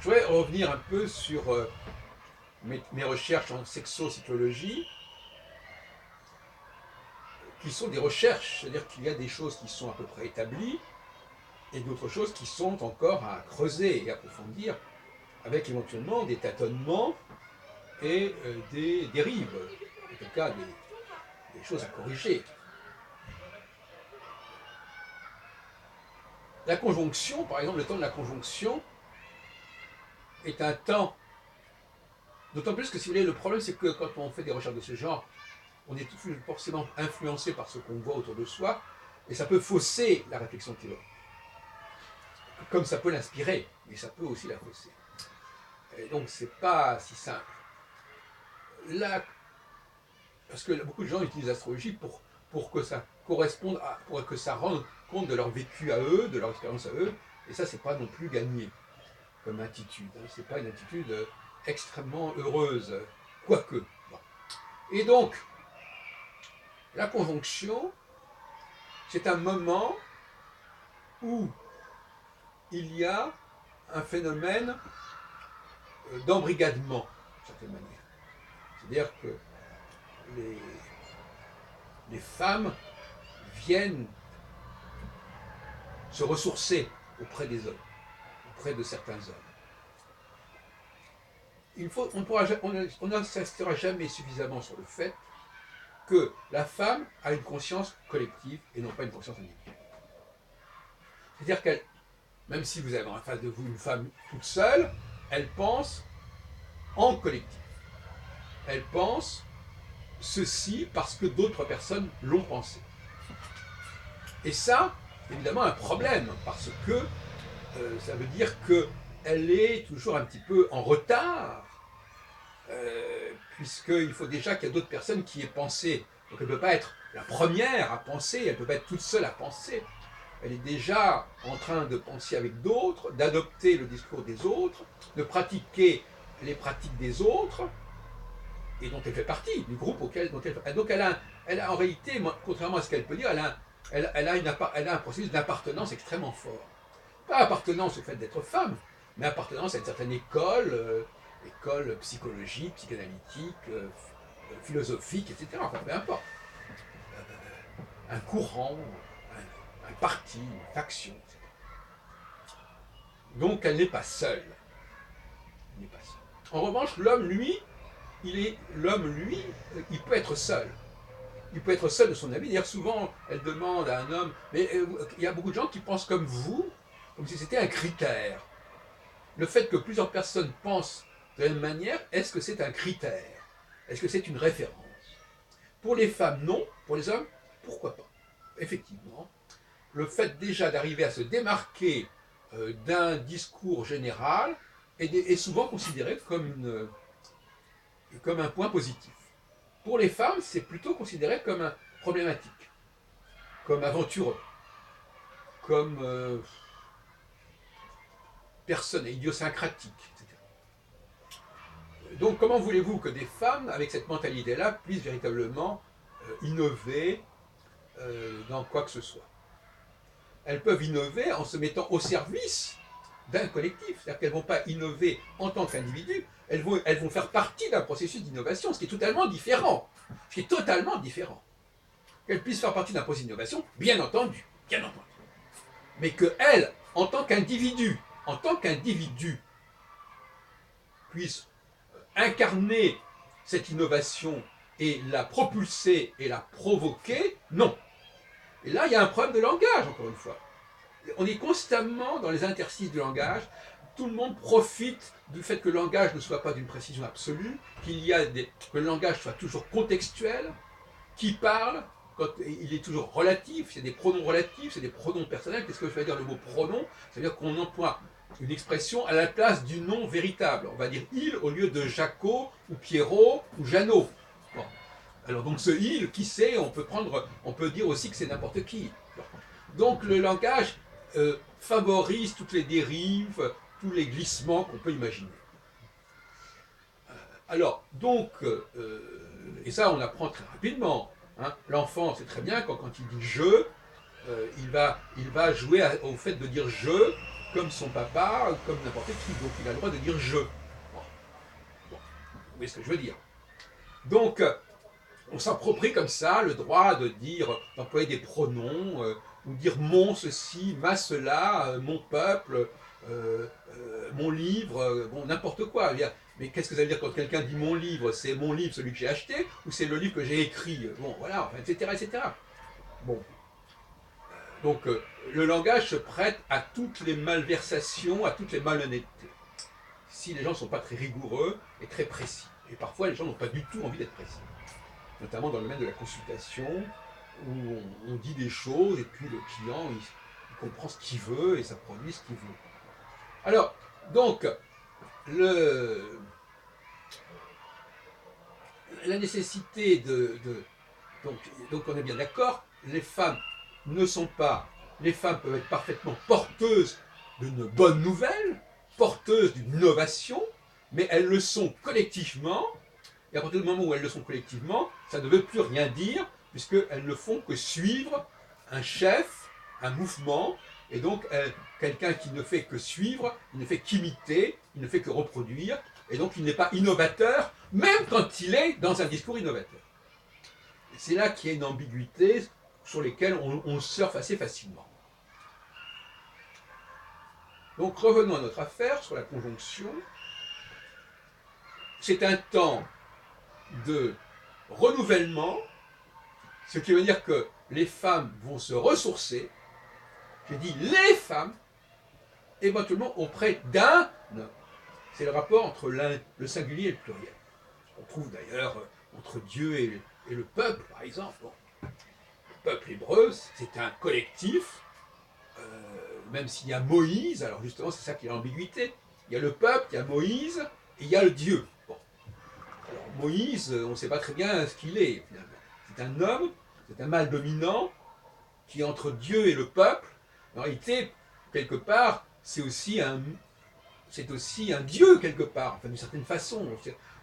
voudrais revenir un peu sur mes recherches en sexocytologie, qui sont des recherches, c'est-à-dire qu'il y a des choses qui sont à peu près établies et d'autres choses qui sont encore à creuser et approfondir, avec éventuellement des tâtonnements et des dérives, en tout cas des choses à corriger. La conjonction, par exemple, le temps de la conjonction est un temps, d'autant plus que si vous voulez, le problème c'est que quand on fait des recherches de ce genre, on est forcément influencé par ce qu'on voit autour de soi, et ça peut fausser la réflexion théorique. Comme ça peut l'inspirer, mais ça peut aussi la fausser. Et donc c'est pas si simple. Là, parce que beaucoup de gens utilisent l'astrologie pour que ça corresponde pour que ça rende compte de leur vécu à eux, de leur expérience à eux, et ça c'est pas non plus gagné comme attitude. Hein. C'est pas une attitude extrêmement heureuse, quoique. Bon. Et donc, la conjonction, c'est un moment où il y a un phénomène d'embrigadement, d'une certaine manière. C'est-à-dire que les femmes viennent se ressourcer auprès des hommes, auprès de certains hommes. On n'insistera jamais suffisamment sur le fait que la femme a une conscience collective et non pas une conscience individuelle. C'est-à-dire qu'elle, même si vous avez en face de vous une femme toute seule, elle pense en collectif. Elle pense ceci parce que d'autres personnes l'ont pensé. Et ça, évidemment, un problème, parce que ça veut dire qu'elle est toujours un petit peu en retard, puisqu'il faut déjà qu'il y ait d'autres personnes qui aient pensé. Donc elle ne peut pas être la première à penser, elle ne peut pas être toute seule à penser. Elle est déjà en train de penser avec d'autres, d'adopter le discours des autres, de pratiquer les pratiques des autres, et dont elle fait partie, du groupe dont elle fait. Donc elle a en réalité, contrairement à ce qu'elle peut dire, elle a un processus d'appartenance extrêmement fort. Pas appartenance au fait d'être femme, mais appartenance à une certaine école, école psychologique, psychanalytique, philosophique, etc. Enfin, peu importe. Un courant, un parti, une faction, etc. Donc elle n'est pas seule. Elle n'est pas seule. En revanche, l'homme, lui, il peut être seul. Il peut être seul de son avis. D'ailleurs, souvent, elle demande à un homme, mais il y a beaucoup de gens qui pensent comme vous, comme si c'était un critère. Le fait que plusieurs personnes pensent de la même manière, est-ce que c'est un critère? Est-ce que c'est une référence? Pour les femmes, non. Pour les hommes, pourquoi pas? Effectivement, le fait déjà d'arriver à se démarquer d'un discours général est souvent considéré comme un point positif. Pour les femmes, c'est plutôt considéré comme un problématique, comme aventureux, comme personne, idiosyncratique, etc. Donc comment voulez-vous que des femmes, avec cette mentalité-là, puissent véritablement innover dans quoi que ce soit? Elles peuvent innover en se mettant au service d'un collectif. C'est-à-dire qu'elles ne vont pas innover en tant qu'individu, elles vont faire partie d'un processus d'innovation, ce qui est totalement différent. Ce qui est totalement différent. Qu'elles puissent faire partie d'un processus d'innovation, bien entendu. Mais qu'elles, en tant qu'individu, puissent incarner cette innovation et la propulser et la provoquer, non. Et là, il y a un problème de langage, encore une fois. On est constamment dans les interstices du langage. Tout le monde profite du fait que le langage ne soit pas d'une précision absolue, que le langage soit toujours contextuel, qui parle, quand il est toujours relatif, c'est des pronoms relatifs, c'est des pronoms personnels. Qu'est-ce que je veux dire le mot pronom? Ça veut dire qu'on emploie une expression à la place du nom véritable. On va dire il au lieu de Jaco, ou Pierrot, ou Jeannot. Bon. Alors donc ce il, qui sait, on peut dire aussi que c'est n'importe qui. Donc le langage favorise toutes les dérives, tous les glissements qu'on peut imaginer. Alors, donc, et ça on apprend très rapidement. Hein. L'enfant, c'est très bien, quand il dit je, il va jouer au fait de dire je comme son papa, comme n'importe qui. Donc il a le droit de dire je. Bon. Bon. Vous voyez ce que je veux dire. Donc, on s'approprie comme ça le droit de dire, d'employer des pronoms, ou dire mon ceci, ma cela, mon peuple, mon livre, bon, n'importe quoi. Mais qu'est-ce que ça veut dire quand quelqu'un dit mon livre? C'est mon livre, celui que j'ai acheté, ou c'est le livre que j'ai écrit? Bon, voilà, enfin, etc., etc. Bon. Donc, le langage se prête à toutes les malversations, à toutes les malhonnêtetés. Si les gens ne sont pas très rigoureux et très précis. Et parfois, les gens n'ont pas du tout envie d'être précis. Notamment dans le domaine de la consultation, où on dit des choses et puis le client, il comprend ce qu'il veut et ça produit ce qu'il veut. Alors, donc, la nécessité donc on est bien d'accord, les femmes peuvent être parfaitement porteuses d'une bonne nouvelle, porteuses d'une innovation, mais elles le sont collectivement. Et à partir du moment où elles le sont collectivement, ça ne veut plus rien dire, puisqu'elles ne font que suivre un chef, un mouvement, et donc quelqu'un qui ne fait que suivre, il ne fait qu'imiter, il ne fait que reproduire, et donc il n'est pas innovateur, même quand il est dans un discours innovateur. C'est là qu'il y a une ambiguïté sur lesquelles on surfe assez facilement. Donc revenons à notre affaire sur la conjonction. C'est un temps de renouvellement, ce qui veut dire que les femmes vont se ressourcer, j'ai dit les femmes, éventuellement auprès d'un homme. C'est le rapport entre le singulier et le pluriel. On trouve d'ailleurs entre Dieu et le peuple, par exemple. Bon. Le peuple hébreu, c'est un collectif, même s'il y a Moïse, alors justement c'est ça qui est l'ambiguïté. Il y a le peuple, il y a Moïse, et il y a le Dieu. Bon. Alors Moïse, on ne sait pas très bien ce qu'il est, finalement. C'est un homme, c'est un mâle dominant, qui est entre Dieu et le peuple. En réalité, quelque part, c'est aussi un Dieu, quelque part, enfin, d'une certaine façon.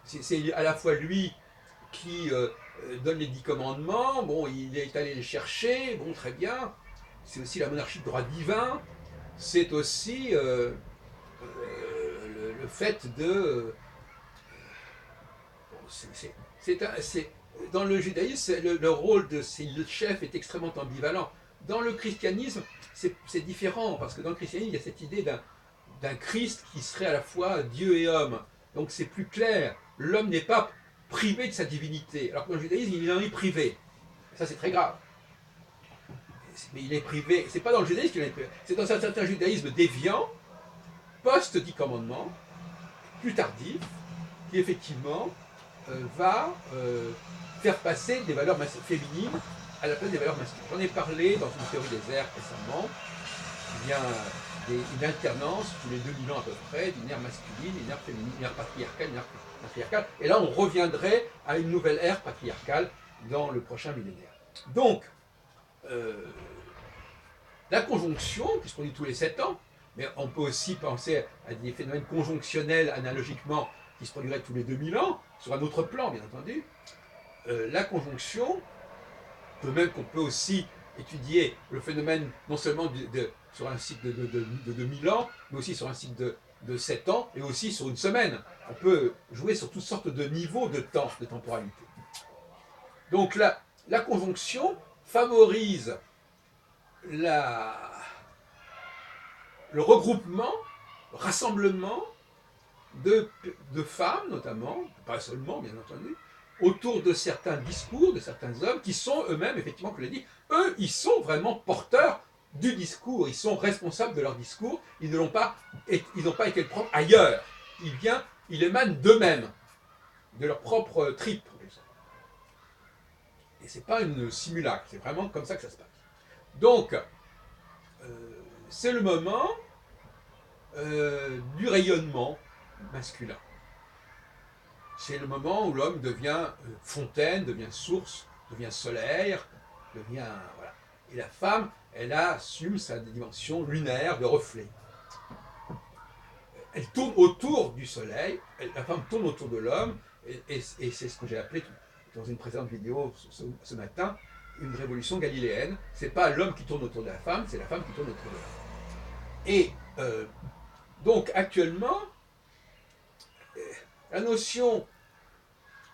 C'est à la fois lui qui donne les 10 commandements, bon, il est allé les chercher, bon, très bien. C'est aussi la monarchie de droit divin. C'est aussi le fait de... dans le judaïsme, le rôle de le chef est extrêmement ambivalent. Dans le christianisme, c'est différent, parce que dans le christianisme, il y a cette idée d'un Christ qui serait à la fois Dieu et homme. Donc c'est plus clair. L'homme n'est pas privé de sa divinité, alors que dans le judaïsme, il en est privé. Ça, c'est très grave. Mais il est privé. C'est pas dans le judaïsme qu'il en est privé. C'est dans un certain judaïsme déviant, post-10 commandements, plus tardif, qui effectivement va faire passer des valeurs féminines à la place des valeurs masculines. J'en ai parlé dans une théorie des airs récemment. Il y a une alternance tous les 2000 ans à peu près d'une ère masculine, une ère féminine, une ère patriarcale, une ère patriarcale. Et là, on reviendrait à une nouvelle ère patriarcale dans le prochain millénaire. Donc, la conjonction, qui se produit tous les 7 ans, mais on peut aussi penser à des phénomènes conjonctionnels analogiquement qui se produiraient tous les 2000 ans, sur un autre plan, bien entendu. La conjonction, qu'on peut aussi étudier le phénomène non seulement sur un cycle de 2000 ans, mais aussi sur un cycle de 7 ans, et aussi sur une semaine. On peut jouer sur toutes sortes de niveaux de temps, de temporalité. Donc la conjonction favorise le regroupement, le rassemblement de femmes, notamment, pas seulement, bien entendu, autour de certains discours, de certains hommes, qui sont eux-mêmes, effectivement, comme je l'ai dit, eux, ils sont vraiment porteurs du discours, ils sont responsables de leur discours, ils n'ont pas été le prendre ailleurs, il émane d'eux-mêmes, de leur propre trip. Et c'est pas une simulacre, c'est vraiment comme ça que ça se passe. Donc, c'est le moment du rayonnement masculin. C'est le moment où l'homme devient fontaine, devient source, devient soleil, devient... Voilà. Et la femme, elle assume sa dimension lunaire de reflet. Elle tourne autour du soleil, la femme tourne autour de l'homme, et c'est ce que j'ai appelé dans une précédente vidéo ce matin, une révolution galiléenne. C'est pas l'homme qui tourne autour de la femme, c'est la femme qui tourne autour de l'homme. Et donc actuellement, la notion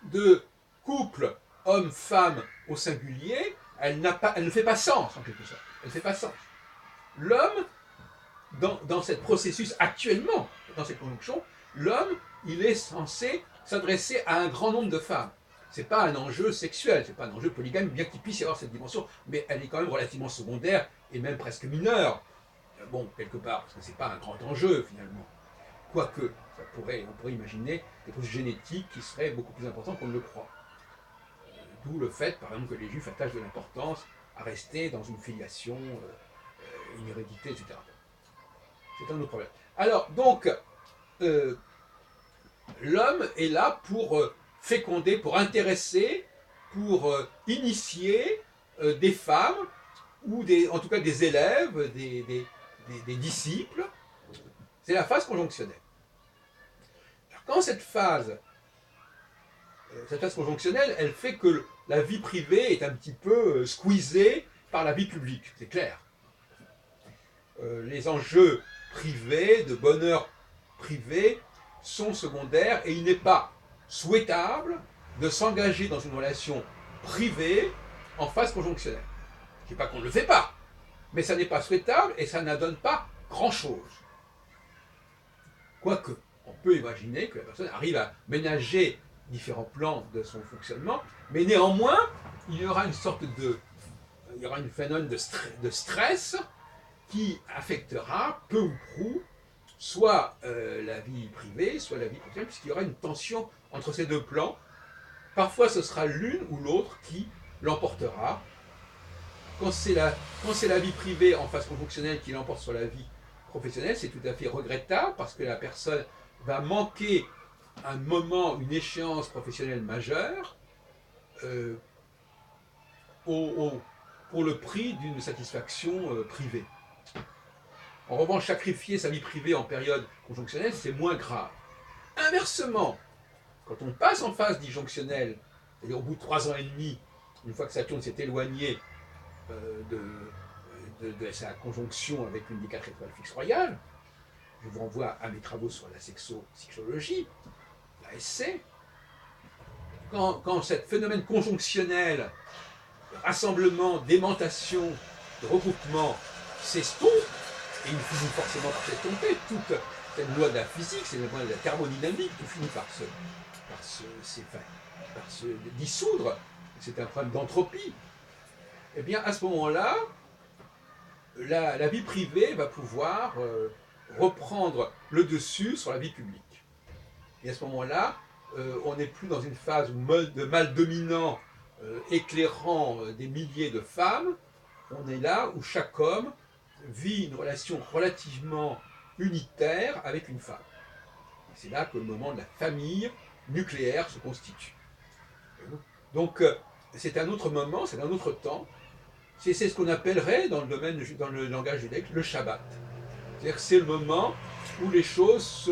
de couple homme-femme au singulier, elle ne fait pas sens en quelque sorte. Elle ne fait pas sens. L'homme, dans ce processus actuellement, dans cette conjonction, l'homme, il est censé s'adresser à un grand nombre de femmes. Ce n'est pas un enjeu sexuel, ce n'est pas un enjeu polygame, bien qu'il puisse y avoir cette dimension, mais elle est quand même relativement secondaire et même presque mineure. Bon, quelque part, parce que ce n'est pas un grand enjeu finalement. Quoique, on pourrait imaginer des processus génétiques qui seraient beaucoup plus importants qu'on ne le croit. D'où le fait, par exemple, que les Juifs attachent de l'importance à rester dans une filiation, une hérédité, etc. C'est un autre problème. Alors, donc, l'homme est là pour féconder, pour intéresser, pour initier des femmes, ou en tout cas des élèves, des disciples. C'est la phase conjonctionnelle. Alors, quand cette phase conjonctionnelle, elle fait que la vie privée est un petit peu squeezée par la vie publique, c'est clair. Les enjeux privés, de bonheur privé, sont secondaires et il n'est pas souhaitable de s'engager dans une relation privée en phase conjonctionnelle. Je ne dis pas qu'on ne le fait pas, mais ça n'est pas souhaitable et ça ne donne pas grand-chose. Quoique, on peut imaginer que la personne arrive à ménager différents plans de son fonctionnement, mais néanmoins, il y aura une sorte de... il y aura une phénomène de stress qui affectera peu ou prou soit la vie privée, soit la vie professionnelle, puisqu'il y aura une tension entre ces deux plans. Parfois, ce sera l'une ou l'autre qui l'emportera. Quand c'est la vie privée en phase conjonctionnelle qui l'emporte sur la vie professionnelle, c'est tout à fait regrettable parce que la personne va manquer un moment, une échéance professionnelle majeure pour le prix d'une satisfaction privée. En revanche, sacrifier sa vie privée en période conjonctionnelle, c'est moins grave. Inversement, quand on passe en phase disjonctionnelle, c'est-à-dire au bout de 3 ans et demi, une fois que Saturne s'est éloigné de sa conjonction avec une des 4 étoiles fixes royales, je vous renvoie à mes travaux sur la sexologie, la SC, quand ce phénomène conjonctionnel, de rassemblement, d'aimantation, de regroupement s'estompe, et il finit forcément par s'estomper, toute cette loi de la physique, c'est la loi de la thermodynamique qui finit par se dissoudre, c'est un problème d'entropie, et bien à ce moment-là, la vie privée va pouvoir reprendre le dessus sur la vie publique. Et à ce moment-là, on n'est plus dans une phase de mâle dominant éclairant des milliers de femmes, on est là où chaque homme vit une relation relativement unitaire avec une femme. C'est là que le moment de la famille nucléaire se constitue. Donc c'est un autre moment, c'est un autre temps. C'est ce qu'on appellerait dans le langage judaïque le Shabbat. C'est-à-dire que c'est le moment où les choses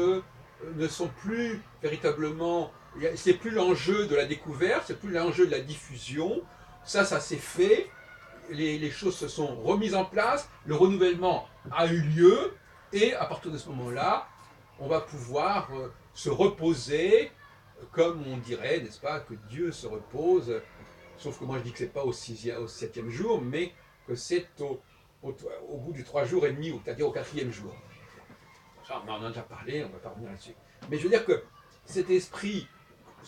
ne sont plus véritablement... C'est plus l'enjeu de la découverte, c'est plus l'enjeu de la diffusion. Ça s'est fait, les choses se sont remises en place, le renouvellement a eu lieu, et à partir de ce moment-là, on va pouvoir se reposer, comme on dirait, n'est-ce pas, que Dieu se repose, sauf que moi je dis que ce n'est pas au 7e jour, mais que c'est au bout du 3 jours et demi, c'est-à-dire au 4e jour. Ça, on en a déjà parlé, on ne va pas revenir là-dessus. Mais je veux dire que cet esprit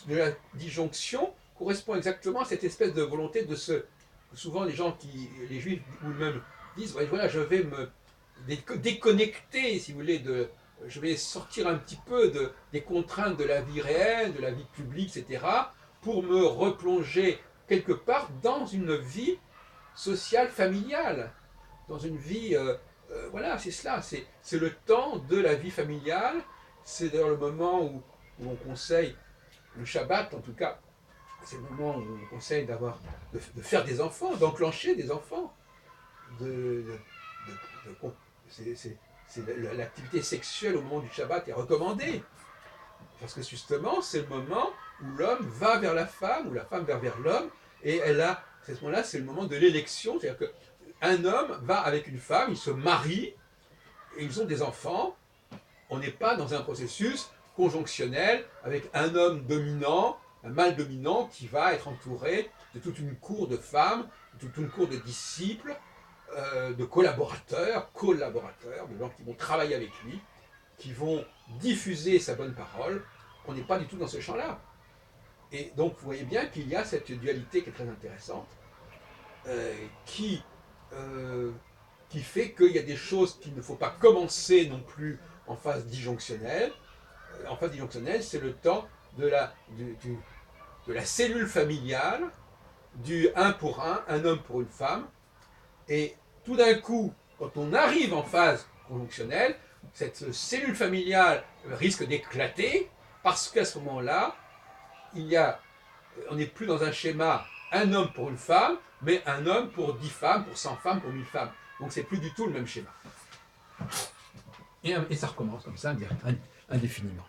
de la disjonction correspond exactement à cette espèce de volonté de se... Souvent les les juifs ou même disent, voilà, je vais me déconnecter, si vous voulez, je vais sortir un petit peu des contraintes de la vie réelle, de la vie publique, etc., pour me replonger quelque part dans une vie sociale, familiale, dans une vie... voilà, c'est cela, c'est le temps de la vie familiale, c'est d'ailleurs le moment où on conseille, le Shabbat en tout cas, c'est le moment où on conseille de faire des enfants, d'enclencher des enfants, l'activité sexuelle au moment du Shabbat est recommandée, parce que justement c'est le moment où l'homme va vers la femme, ou la femme va vers l'homme, et à ce moment-là c'est le moment de l'élection, c'est-à-dire qu'un homme va avec une femme, il se marie, et ils ont des enfants. On n'est pas dans un processus conjonctionnel avec un homme dominant, un mâle dominant qui va être entouré de toute une cour de femmes, de toute une cour de disciples, de collaborateurs, de gens qui vont travailler avec lui, qui vont diffuser sa bonne parole. On n'est pas du tout dans ce champ-là. Et donc vous voyez bien qu'il y a cette dualité qui est très intéressante, euh, qui, euh, qui fait qu'il y a des choses qu'il ne faut pas commencer non plus en phase disjonctionnelle. En phase disjonctionnelle, c'est le temps de la cellule familiale, du un pour un homme pour une femme. Et tout d'un coup, quand on arrive en phase conjonctionnelle, cette cellule familiale risque d'éclater parce qu'à ce moment-là, on n'est plus dans un schéma un homme pour une femme, mais un homme pour 10 femmes, pour 100 femmes, pour 1000 femmes. Donc c'est plus du tout le même schéma. Et ça recommence comme ça indéfiniment.